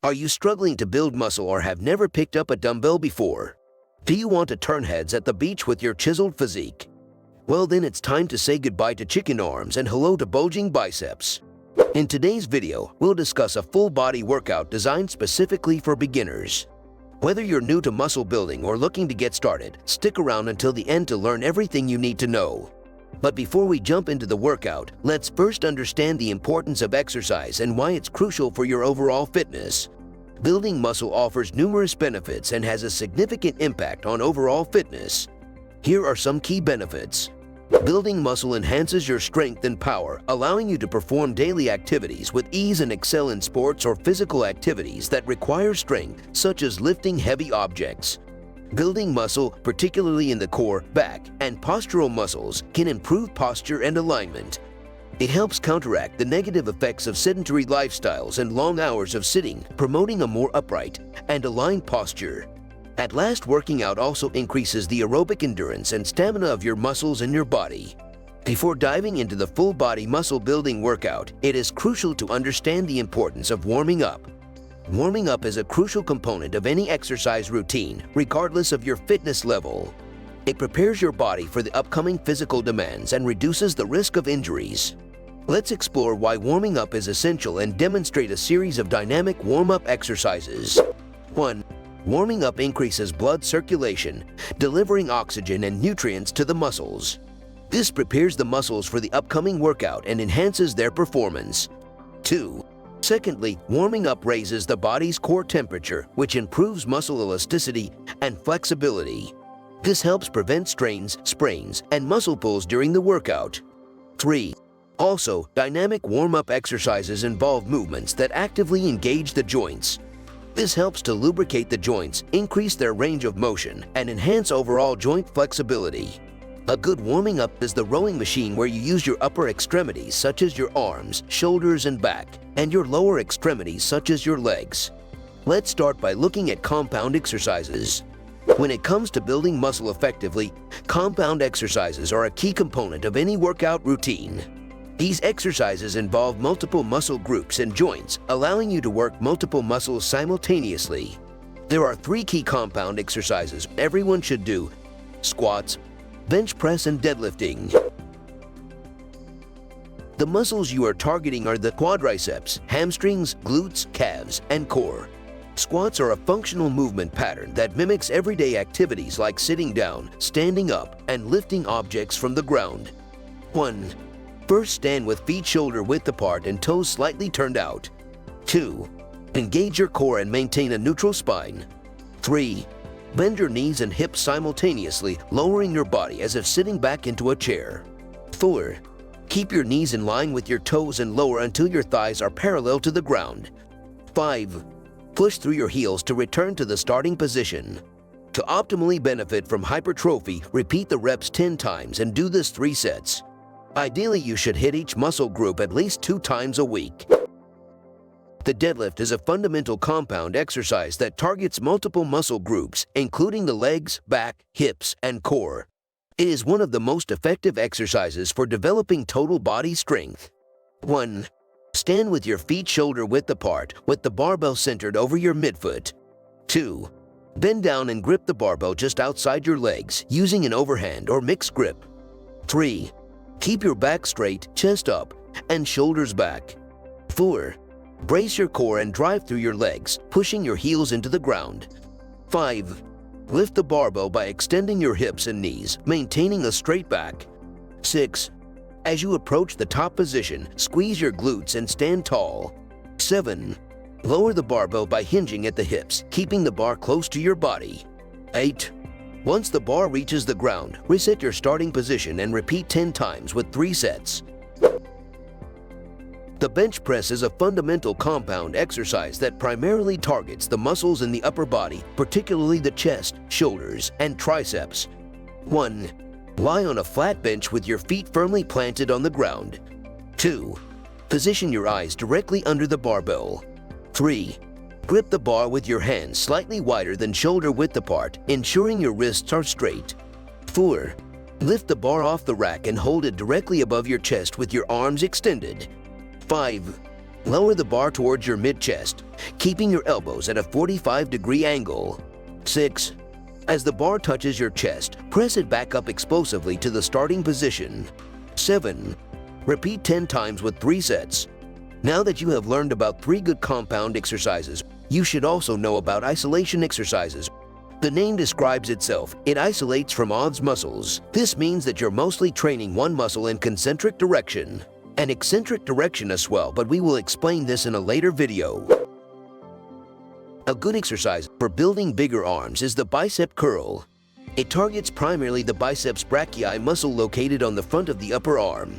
Are you struggling to build muscle or have never picked up a dumbbell before? Do you want to turn heads at the beach with your chiseled physique? Well, then it's time to say goodbye to chicken arms and hello to bulging biceps. In today's video, we'll discuss a full-body workout designed specifically for beginners. Whether you're new to muscle building or looking to get started, stick around until the end to learn everything you need to know. But before we jump into the workout, let's first understand the importance of exercise and why it's crucial for your overall fitness. Building muscle offers numerous benefits and has a significant impact on overall fitness. Here are some key benefits. Building muscle enhances your strength and power, allowing you to perform daily activities with ease and excel in sports or physical activities that require strength, such as lifting heavy objects. Building muscle, particularly in the core, back, and postural muscles, can improve posture and alignment. It helps counteract the negative effects of sedentary lifestyles and long hours of sitting, promoting a more upright and aligned posture. At last, working out also increases the aerobic endurance and stamina of your muscles in your body. Before diving into the full-body muscle-building workout, it is crucial to understand the importance of warming up. Warming up is a crucial component of any exercise routine, regardless of your fitness level. It prepares your body for the upcoming physical demands and reduces the risk of injuries. Let's explore why warming up is essential and demonstrate a series of dynamic warm-up exercises. 1. Warming up increases blood circulation, delivering oxygen and nutrients to the muscles. This prepares the muscles for the upcoming workout and enhances their performance. 2. Secondly, warming up raises the body's core temperature, which improves muscle elasticity and flexibility. This helps prevent strains, sprains, and muscle pulls during the workout. 3. Also, dynamic warm-up exercises involve movements that actively engage the joints. This helps to lubricate the joints, increase their range of motion, and enhance overall joint flexibility. A good warming up is the rowing machine where you use your upper extremities such as your arms, shoulders, and back, and your lower extremities such as your legs. Let's start by looking at compound exercises. When it comes to building muscle effectively, compound exercises are a key component of any workout routine. These exercises involve multiple muscle groups and joints, allowing you to work multiple muscles simultaneously. There are 3 key compound exercises everyone should do: squats, bench press, and deadlifting. The muscles you are targeting are the quadriceps, hamstrings, glutes, calves, and core. Squats are a functional movement pattern that mimics everyday activities like sitting down, standing up, and lifting objects from the ground. 1. First, stand with feet shoulder width apart and toes slightly turned out. 2. Engage your core and maintain a neutral spine. 3. Bend your knees and hips simultaneously, lowering your body as if sitting back into a chair. 4. Keep your knees in line with your toes and lower until your thighs are parallel to the ground. 5. Push through your heels to return to the starting position. To optimally benefit from hypertrophy, repeat the reps 10 times and do this 3 sets. Ideally, you should hit each muscle group at least 2 times a week. The deadlift is a fundamental compound exercise that targets multiple muscle groups, including the legs, back, hips, and core. It is one of the most effective exercises for developing total body strength. 1. Stand with your feet shoulder width apart, with the barbell centered over your midfoot. 2. Bend down and grip the barbell just outside your legs, using an overhand or mixed grip. 3. Keep your back straight, chest up, and shoulders back. 4. Brace your core and drive through your legs, pushing your heels into the ground. 5. Lift the barbell by extending your hips and knees, maintaining a straight back. 6. As you approach the top position, squeeze your glutes and stand tall. 7. Lower the barbell by hinging at the hips, keeping the bar close to your body. 8. Once the bar reaches the ground, reset your starting position and repeat 10 times with 3 sets. The bench press is a fundamental compound exercise that primarily targets the muscles in the upper body, particularly the chest, shoulders, and triceps. 1. Lie on a flat bench with your feet firmly planted on the ground. 2. Position your eyes directly under the barbell. 3. Grip the bar with your hands slightly wider than shoulder width apart, ensuring your wrists are straight. 4. Lift the bar off the rack and hold it directly above your chest with your arms extended. 5. Lower the bar towards your mid-chest, keeping your elbows at a 45-degree angle. 6. As the bar touches your chest, press it back up explosively to the starting position. 7. Repeat 10 times with 3 sets. Now that you have learned about 3 good compound exercises, you should also know about isolation exercises. The name describes itself. It isolates from odds muscles. This means that you're mostly training one muscle in concentric direction and eccentric direction as well, but we will explain this in a later video. A good exercise for building bigger arms is the bicep curl. It targets primarily the biceps brachii muscle located on the front of the upper arm.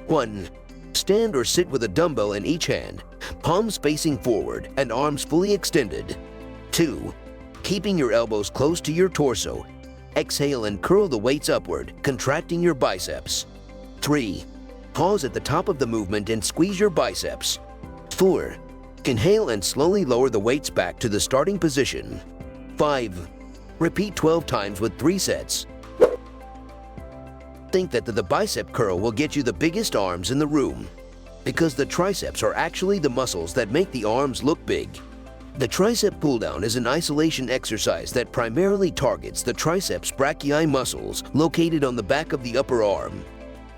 1. Stand or sit with a dumbbell in each hand, palms facing forward and arms fully extended. 2. Keeping your elbows close to your torso. Exhale and curl the weights upward, contracting your biceps. 3. Pause at the top of the movement and squeeze your biceps. 4. Inhale and slowly lower the weights back to the starting position. 5. Repeat 12 times with 3 sets. Think that the bicep curl will get you the biggest arms in the room, because the triceps are actually the muscles that make the arms look big. The tricep pull-down is an isolation exercise that primarily targets the triceps brachii muscles located on the back of the upper arm.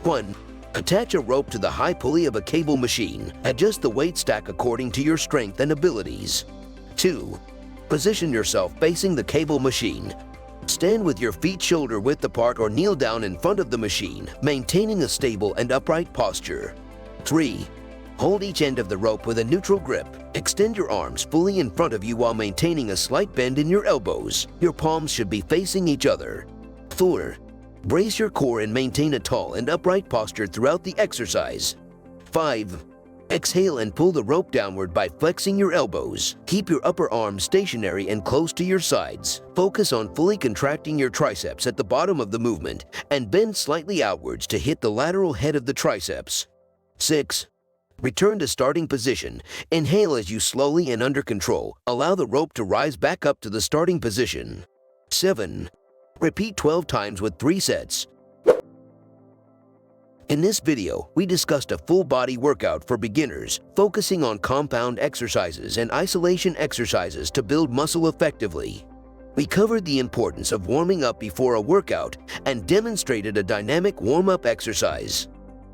1. Attach a rope to the high pulley of a cable machine. Adjust the weight stack according to your strength and abilities. 2. Position yourself facing the cable machine. Stand with your feet shoulder-width apart or kneel down in front of the machine, maintaining a stable and upright posture. 3. Hold each end of the rope with a neutral grip. Extend your arms fully in front of you while maintaining a slight bend in your elbows. Your palms should be facing each other. 4. Brace your core and maintain a tall and upright posture throughout the exercise. 5. Exhale and pull the rope downward by flexing your elbows. Keep your upper arms stationary and close to your sides. Focus on fully contracting your triceps at the bottom of the movement and bend slightly outwards to hit the lateral head of the triceps. 6. Return to starting position. Inhale as you slowly and under control allow the rope to rise back up to the starting position. 7. Repeat 12 times with 3 sets. In this video, we discussed a full body workout for beginners, focusing on compound exercises and isolation exercises to build muscle effectively. We covered the importance of warming up before a workout and demonstrated a dynamic warm-up exercise.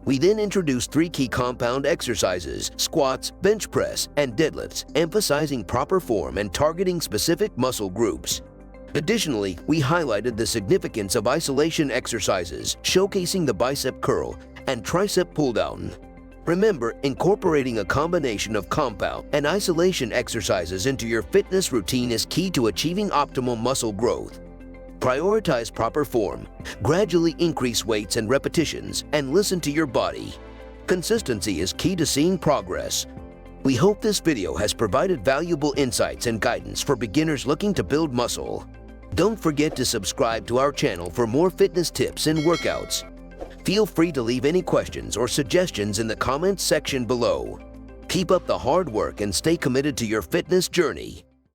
We then introduced 3 key compound exercises: squats, bench press, and deadlifts, emphasizing proper form and targeting specific muscle groups. Additionally, we highlighted the significance of isolation exercises, showcasing the bicep curl and tricep pull-down. Remember, incorporating a combination of compound and isolation exercises into your fitness routine is key to achieving optimal muscle growth. Prioritize proper form, gradually increase weights and repetitions, and listen to your body. Consistency is key to seeing progress. We hope this video has provided valuable insights and guidance for beginners looking to build muscle. Don't forget to subscribe to our channel for more fitness tips and workouts. Feel free to leave any questions or suggestions in the comments section below. Keep up the hard work and stay committed to your fitness journey.